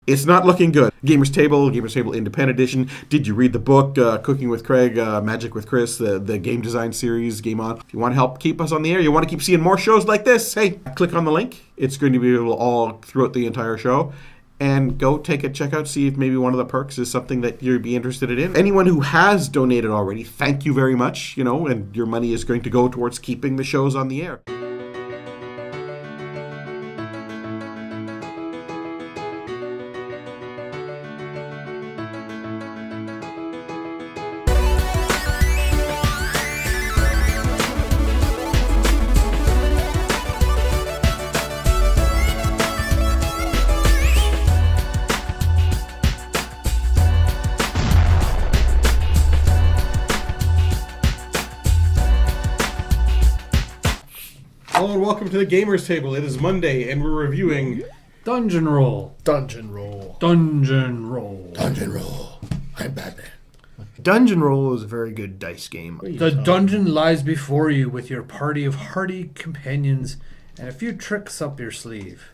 It's not looking good. Gamers Table Independent Edition. Did you read the book, Cooking with Craig, Magic with Chris, the game design series, Game On? If you want to help keep us on the air, you want to keep seeing more shows like this, hey, click on the link. It's going to be available all throughout the entire show. And go take a check out, see if maybe one of the perks is something that you'd be interested in. Anyone who has donated already, thank you very much, and your money is going to go towards keeping the shows on the air. Hello and welcome to the Gamers Table. It is Monday and we're reviewing Dungeon Roll. Dungeon Roll. Dungeon Roll. Dungeon Roll. I'm Batman. Dungeon Roll is a very good dice game. The dungeon lies before you with your party of hardy companions and a few tricks up your sleeve.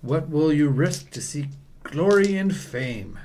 What will you risk to seek glory and fame?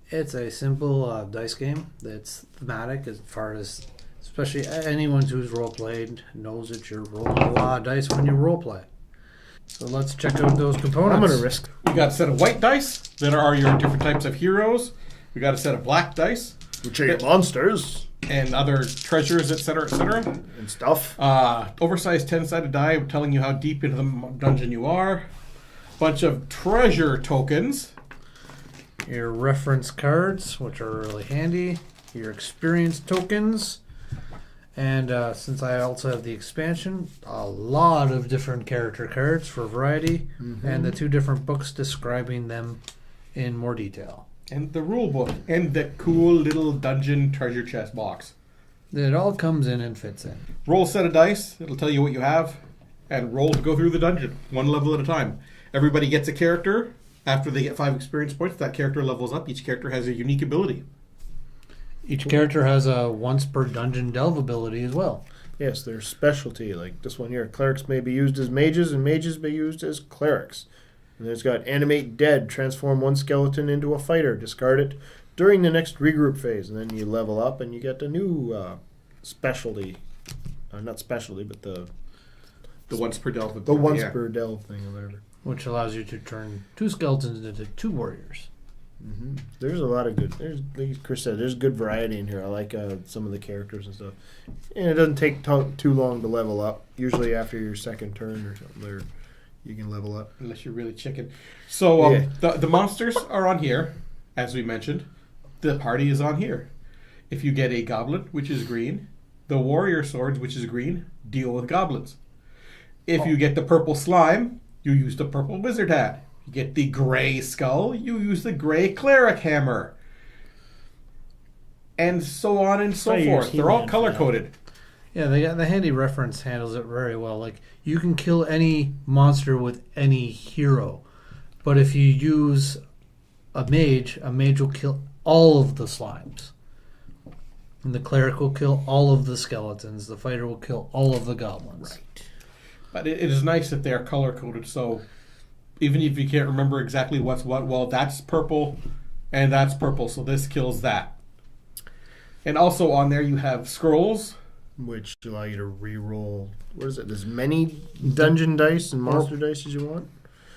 It's a simple dice game that's thematic as far as, especially anyone who's role-played knows that you're rolling a lot of dice when you role-play. So let's check out those components. I'm going to risk. We got a set of white dice that are your different types of heroes. We got a set of black dice. Which are your monsters. And other treasures, etc., etc. And stuff. Oversized 10-sided die telling you how deep into the dungeon you are. Bunch of treasure tokens. Your reference cards, which are really handy. Your experience tokens. And since I also have the expansion, a lot of different character cards for variety, and the two different books describing them in more detail. And the rule book. And the cool little dungeon treasure chest box. It all comes in and fits in. Roll a set of dice. It'll tell you what you have. And roll to go through the dungeon, one level at a time. Everybody gets a character. After they get 5 experience points, that character levels up. Each character has a unique ability. Each character has a once per dungeon delve ability as well. Yes, their specialty. Like this one here, clerics may be used as mages, and mages may be used as clerics. And there's got animate dead, transform one skeleton into a fighter, discard it during the next regroup phase, and then you level up and you get a new specialty. Not specialty, but the once per delve. The once per delve thing or whatever. Which allows you to turn 2 skeletons into 2 warriors. Mm-hmm. There's a lot of good. Like Chris said, there's good variety in here. I like some of the characters and stuff, and it doesn't take too long to level up. Usually after your second turn or something, or you can level up. Unless you're really chicken. So the monsters are on here, as we mentioned. The party is on here. If you get a goblin, which is green, the warrior swords, which is green, deal with goblins. If you get the purple slime, you use the purple wizard hat. You get the gray skull, you use the gray cleric hammer. And so on and so forth. They're all color-coded. Yeah, the handy reference handles it very well. Like, you can kill any monster with any hero. But if you use a mage will kill all of the slimes. And the cleric will kill all of the skeletons. The fighter will kill all of the goblins. Right. But it is nice that they are color-coded, so even if you can't remember exactly what's what, well, that's purple and that's purple, so this kills that. And also on there you have scrolls, which allow you to re-roll, what is it, as many dungeon dice and monster dice as you want?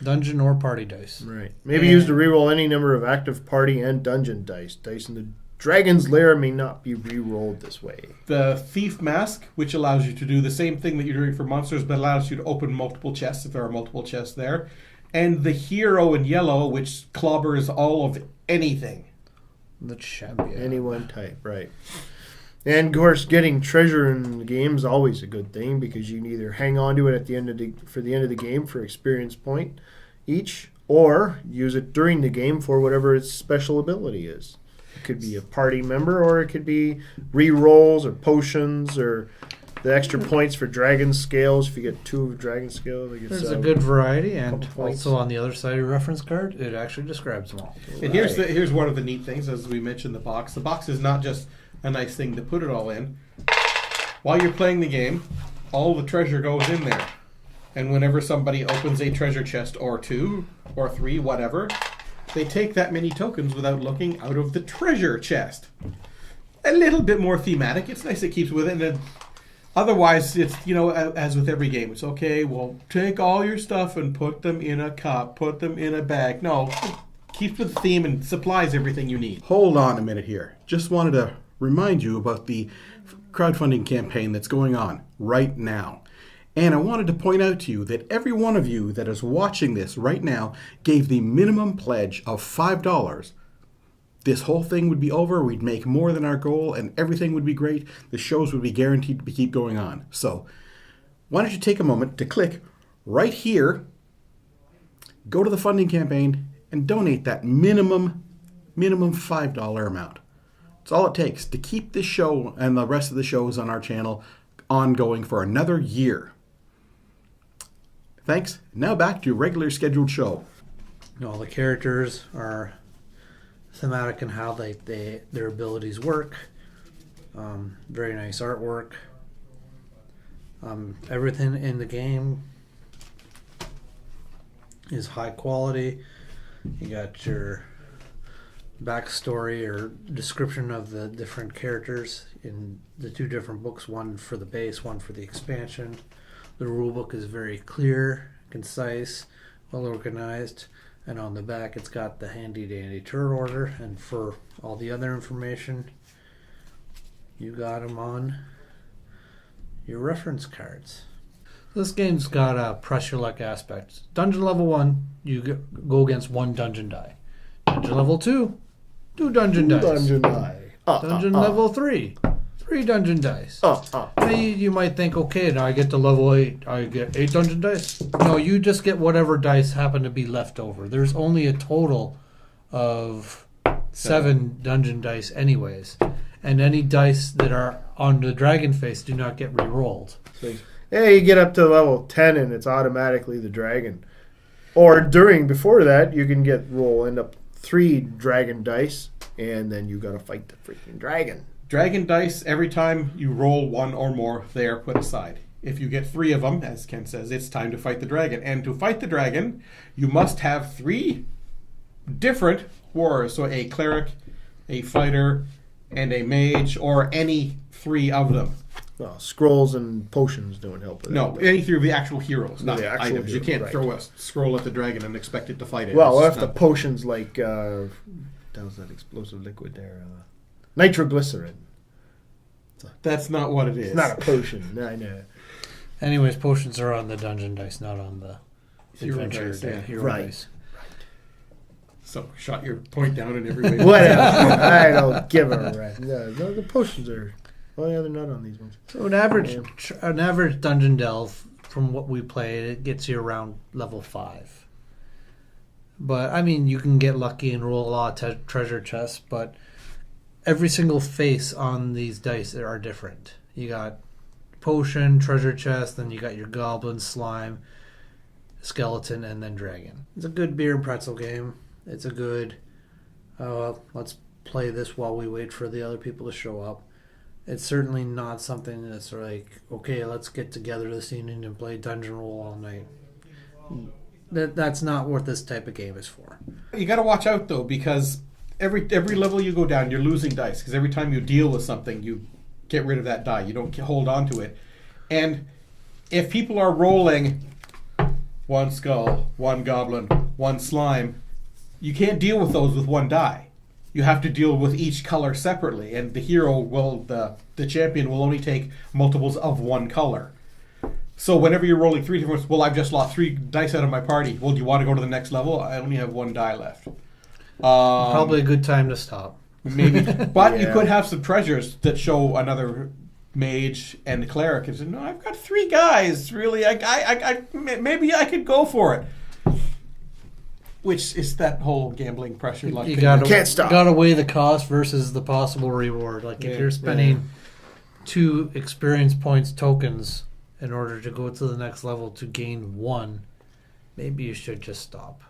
Dungeon or party dice. Right. Maybe use to re-roll any number of active party and dungeon dice. Dice in the Dragon's Lair may not be re-rolled this way. The Thief Mask, which allows you to do the same thing that you're doing for monsters, but allows you to open multiple chests if there are multiple chests there. And the Hero in yellow, which clobbers all of anything. The champion. Any one type, right. And, of course, getting treasure in the game is always a good thing because you can either hang on to it at the end of the game for experience point each, or use it during the game for whatever its special ability is. It could be a party member, or it could be re-rolls or potions or the extra points for dragon scales. If you get 2 dragon scales, there's a good variety, and also on the other side of your reference card, it actually describes them all. And here's one of the neat things, as we mentioned, the box. The box is not just a nice thing to put it all in. While you're playing the game, all the treasure goes in there. And whenever somebody opens a treasure chest or 2 or 3, whatever, they take that many tokens without looking out of the treasure chest. A little bit more thematic. It's nice it keeps with it. And then otherwise, it's, as with every game, it's okay, well, take all your stuff and put them in a cup, put them in a bag. No, it keeps with the theme and supplies everything you need. Hold on a minute here. Just wanted to remind you about the crowdfunding campaign that's going on right now. And I wanted to point out to you that every one of you that is watching this right now gave the minimum pledge of $5. This whole thing would be over, we'd make more than our goal, and everything would be great. The shows would be guaranteed to keep going on. So, why don't you take a moment to click right here, go to the funding campaign, and donate that minimum $5 amount. It's all it takes to keep this show and the rest of the shows on our channel ongoing for another year. Thanks. Now back to your regular scheduled show. All the characters are thematic in how their abilities work. Very nice artwork. Everything in the game is high quality. You got your backstory or description of the different characters in the two different books, one for the base, one for the expansion. The rulebook is very clear, concise, well organized, and on the back it's got the handy dandy turn order, and for all the other information you got them on your reference cards. This game's got a press your luck aspect. Dungeon level 1, you go against 1 dungeon die. Dungeon level 2, 2 dungeon dice. Dungeon die. Dungeon level 3, 3 dungeon dice. Now you might think, okay, now I get to level 8, I get 8 dungeon dice. No, you just get whatever dice happen to be left over. There's only a total of 7 dungeon dice anyways. And any dice that are on the dragon face do not get re-rolled. Yeah, you get up to level 10 and it's automatically the dragon. Or before that, you can end up 3 dragon dice, and then you gotta fight the freaking dragon. Dragon dice, every time you roll 1 or more, they are put aside. If you get 3 of them, as Ken says, it's time to fight the dragon. And to fight the dragon, you must have 3 different warriors. So a cleric, a fighter, and a mage, or any 3 of them. Well, scrolls and potions don't help with No, that. any 3 of the actual heroes, not The actual items. You hero, can't right. throw a scroll at the dragon and expect it to fight it. Well, what It's if the not- potions like, that was that explosive liquid there? Nitroglycerin. That's not what it is. It's not a potion. I know. Anyways, potions are on the dungeon dice, not on the Hero adventure dice, yeah. hero Right. dice. So, shot your point down in every way. Whatever. I don't give a rap. No, the potions are... Oh, yeah, they're not on these ones. So an average dungeon delve, from what we played, it gets you around level 5. But I mean, you can get lucky and roll a lot of treasure chests, but every single face on these dice are different. You got potion, treasure chest, then you got your goblin, slime, skeleton, and then dragon. It's a good beer and pretzel game. It's a good, let's play this while we wait for the other people to show up. It's certainly not something that's like, okay, let's get together this evening and play Dungeon Roll all night. That's not what this type of game is for. You got to watch out though, because every level you go down, you're losing dice. Because every time you deal with something, you get rid of that die. You don't hold on to it. And if people are rolling 1 skull, 1 goblin, 1 slime, you can't deal with those with 1 die. You have to deal with each color separately, and the hero the champion will only take multiples of 1 color. So whenever you're rolling 3 different, well, I've just lost 3 dice out of my party. Well, do you want to go to the next level? I only have 1 die left. Probably a good time to stop. Maybe, but you Yeah. could have some treasures that show another mage and cleric, and say, "No, I've got 3 guys. Really, maybe I could go for it." Which is that whole gambling pressure. Like You thing. gotta Can't stop. Gotta weigh the cost versus the possible reward. Like if Yeah, you're spending 2 experience points tokens in order to go to the next level to gain 1, maybe you should just stop.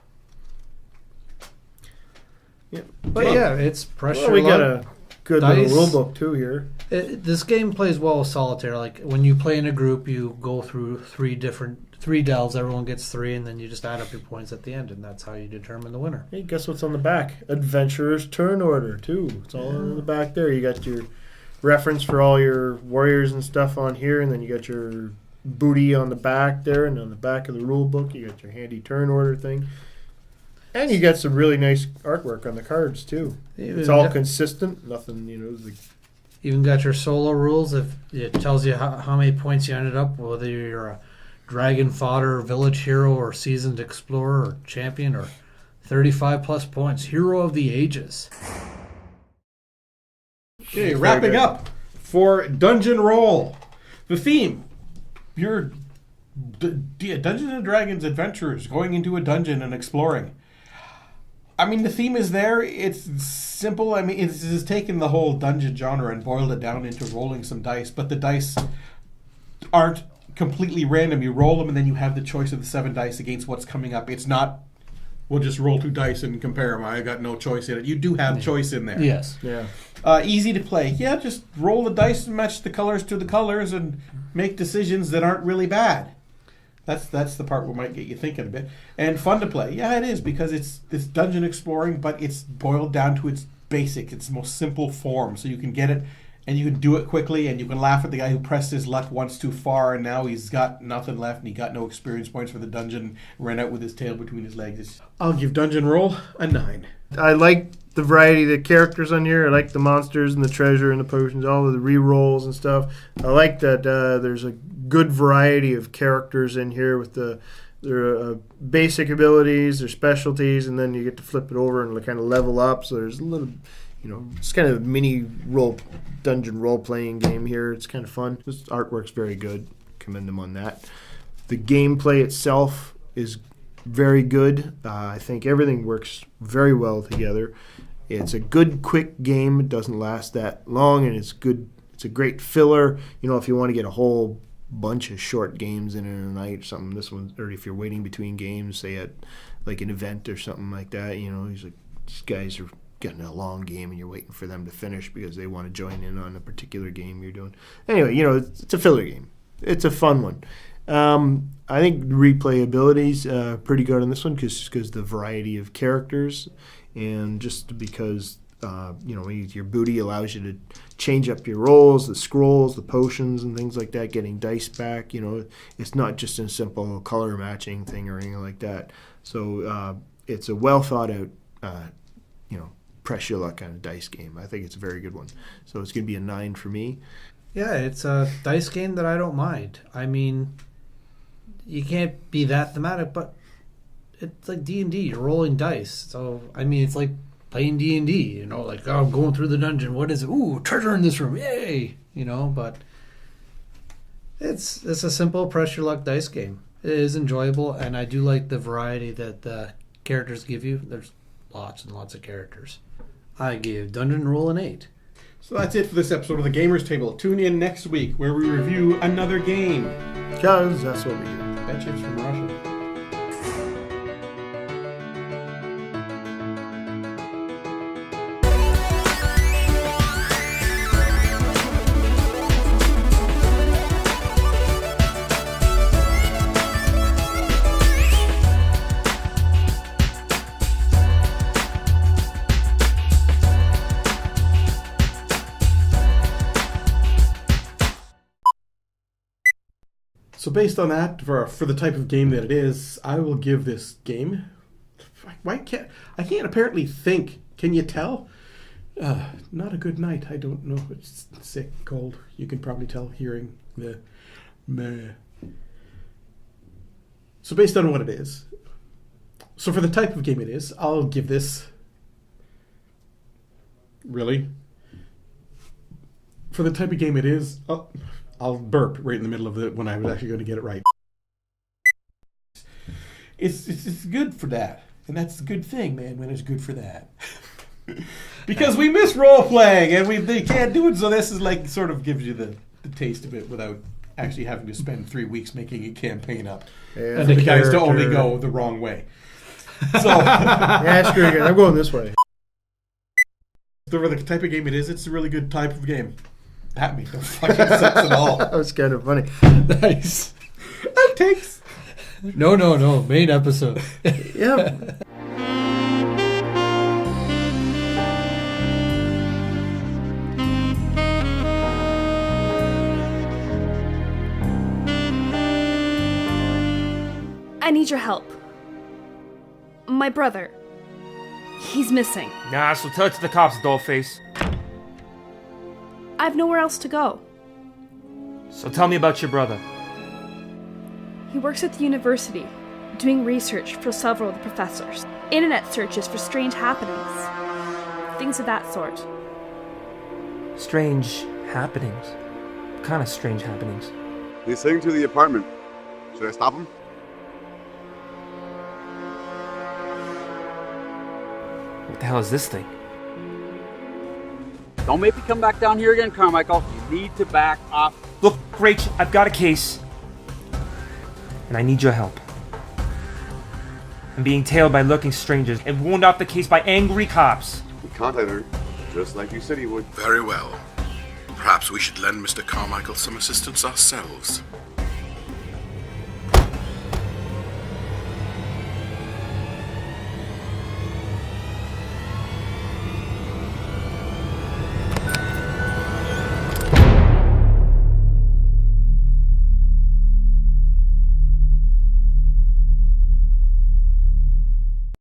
Yeah. But yeah, it's pressure. Well, we got luck. a good Dice. little rule book too here. This game plays well with solitaire. Like when you play in a group, you go through 3 different 3 delves, everyone gets 3, and then you just add up your points at the end, and that's how you determine the winner. Hey, guess what's on the back? Adventurer's Turn Order, too. It's all on the back there. You got your reference for all your warriors and stuff on here, and then you got your booty on the back there, and on the back of the rule book, you got your handy turn order thing. And you got some really nice artwork on the cards, too. It's all consistent. Nothing, like... Even got your solo rules. If it tells you how many points you ended up, whether you're a dragon fodder, village hero, or seasoned explorer, or champion, or 35 plus points, hero of the ages. Okay, wrapping up for Dungeon Roll. The theme: you're Dungeons and Dragons adventurers going into a dungeon and exploring. I mean, the theme is there. It's simple. I mean, it's taken the whole dungeon genre and boiled it down into rolling some dice, but the dice aren't completely random. You roll them, and then you have the choice of the 7 dice against what's coming up. It's not, we'll just roll 2 dice and compare them. I got no choice in it. You do have choice in there. Yes. Yeah. Easy to play. Yeah, just roll the dice and match the colors to the colors and make decisions that aren't really bad. That's the part where might get you thinking a bit. And fun to play. Yeah, it is, because it's dungeon exploring, but it's boiled down to its basic, its most simple form. So you can get it, and you can do it quickly, and you can laugh at the guy who pressed his luck once too far, and now he's got nothing left, and he got no experience points for the dungeon, ran out with his tail between his legs. I'll give Dungeon Roll a 9. I like the variety of the characters on here. I like the monsters and the treasure and the potions, all of the re-rolls and stuff. I like that there's a good variety of characters in here with their basic abilities, their specialties, and then you get to flip it over and kind of level up. So there's a little, it's kind of a mini dungeon role-playing game here. It's kind of fun. This artwork's very good. Commend them on that. The gameplay itself is very good. I think everything works very well together. It's a good, quick game. It doesn't last that long, and it's good. It's a great filler. If you want to get a whole bunch of short games in a night or something, this one, or if you're waiting between games, say at like an event or something like that, these guys are getting a long game, and you're waiting for them to finish because they want to join in on a particular game you're doing. Anyway, it's a filler game. It's a fun one. I think replayability's pretty good on this one because the variety of characters, and just because your booty allows you to change up your rolls, the scrolls, the potions, and things like that. Getting dice back, it's not just a simple color matching thing or anything like that. So it's a well thought out, press your luck kind of dice game. I think it's a very good one. So it's going to be a 9 for me. Yeah, it's a dice game that I don't mind. I mean, you can't be that thematic, but it's like D&D. You're rolling dice. So, I mean, it's like playing D&D, I'm going through the dungeon. What is it? Ooh, treasure in this room. Yay! But it's a simple press your luck dice game. It is enjoyable, and I do like the variety that the characters give you. There's lots and lots of characters. I give Dungeon Roll an 8. So that's it for this episode of the Gamers Table. Tune in next week where we review another game. Because that's what we do. That shit's from Russia. So based on that, for the type of game that it is, I will give this game... I can't apparently think. Can you tell? Not a good night. I don't know. It's sick, cold. You can probably tell hearing the meh. So based on what it is, so for the type of game it is, I'll give this... Really? For the type of game it is... I'll burp right in the middle of it when I was actually going to get it right. It's good for that. And that's the good thing, man, when it's good for that. Because we miss role-playing, and they can't do it, so this is like sort of gives you the taste of it without actually having to spend 3 weeks making a campaign up. Yeah. And the guys to only go the wrong way. So, yeah, screw it. I'm going this way. For the type of game it is, it's a really good type of game. That makes no fucking sense at all. That was kind of funny. Nice. That takes No. Main episode. Yeah. I need your help. My brother. He's missing. Nah, so tell it to the cops, dollface. I have nowhere else to go. So tell me about your brother. He works at the university, doing research for several of the professors. Internet searches for strange happenings. Things of that sort. Strange happenings? What kind of strange happenings? He's heading to the apartment. Should I stop him? What the hell is this thing? Don't make me come back down here again, Carmichael. You need to back off. Look, Rach, I've got a case. And I need your help. I'm being tailed by lurking strangers and warned off the case by angry cops. He contacted her, just like you said he would. Very well. Perhaps we should lend Mr. Carmichael some assistance ourselves.